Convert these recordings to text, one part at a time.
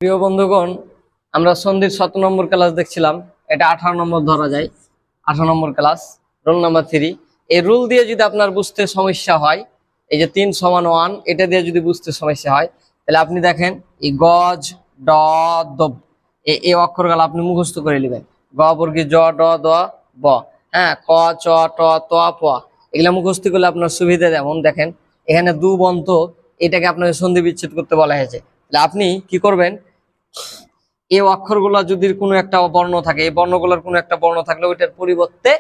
প্রিয় বন্ধুগণ, আমরা সন্ধির 17 নম্বর ক্লাস দেখছিলাম। এটা 18 নম্বর ধরা যায়। 18 নম্বর ক্লাস, রুল নাম্বার 3। এই রুল দিয়ে যদি আপনার বুঝতে সমস্যা হয়, এই যে 3 = 1, এটা দিয়ে যদি বুঝতে সমস্যা হয়, তাহলে আপনি দেখেন এই গজ ড দব এই অক্ষরগুলো আপনি মুখস্থ করে নেবেন। গ বর্গী জ ড দ ব, হ্যাঁ, ক চ ট ত প, এগুলা মুখস্থ করলে আপনার সুবিধা। যেমন দেখেন এখানে দু বন্ত, এটাকে আপনাকে সন্ধি বিচ্ছেদ করতে বলা হয়েছে। তাহলে আপনি কি করবেন, এই অক্ষরগুলা যদি কোনো একটা বর্ণ থাকে, এই বর্ণগুলোর কোনো একটা বর্ণ থাকলে ওইটার পরিবর্তে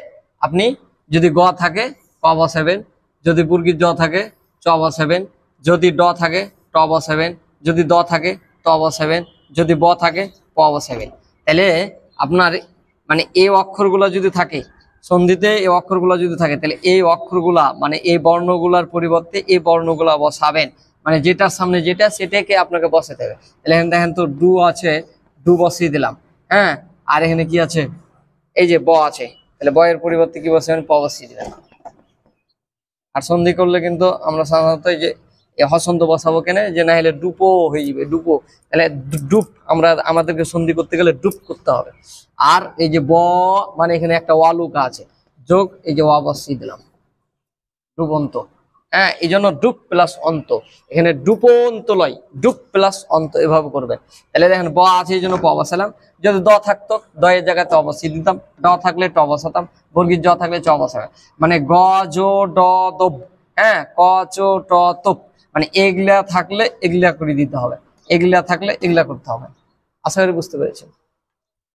আপনি যদি গ থাকে ক বসাবেন, যদি বর্গীর জ থাকে চ বসাবেন, যদি ড থাকে ট বসাবেন, যদি দ থাকে ত বসাবেন, যদি ব থাকে প বসাবেন। তাহলে আপনার মানে এই অক্ষরগুলা যদি থাকে সন্ধিতে, এই অক্ষরগুলা যদি থাকে, তাহলে এই অক্ষরগুলা মানে এই বর্ণগুলার পরিবর্তে এই বর্ণগুলা বসাবেন। মানে যেটার সামনে যেটা সেটাকে আপনাকে বসাতে হবে। তাহলে এখানে দেখেন তো ডু আছে, ডু বসিয়ে দিলাম, হ্যাঁ। আর এখানে কি আছে, এই যে ব আছে, তাহলে ব এর পরিবর্তে কি বসাবেন, প বসিয়ে দিলাম। আর সন্ধি করলে কিন্তু আমরা সাধারণত এই যে হসন্ত বসাবো কেন, যে না হলে ডুপো হয়ে যাবে, ডুপো। তাহলে ডুপ আমরা আমাদেরকে সন্ধি করতে গেলে ডুপ করতে হবে। আর এই যে ব মানে এখানে একটা ওয়ালুকা আছে, যোগ এই যে ওয়া বসিয়ে দিলাম, ডুবন্ত। হ্যাঁ, এই জন্য ডুপ প্লাস অন্ত, এখানে ডুপন্ত লয়, ডুপ প্লাস অন্ত, এভাবে করবেন। তাহলে দেখেন ব আছে এই জন্য প বসালাম, যদি দ থাকতো দ এর জায়গায় ত বসিয়ে দিতাম, ড থাকলে ট বসাতাম, বর্গীর জ থাকলে চ বসাবে। মানে গ জো ড দব, হ্যাঁ, ক চো ট তপ, মানে এগুলা থাকলে এগুলা করে দিতে হবে, এগুলা থাকলে এগুলা করতে হবে। আশা করি বুঝতে পেরেছেন।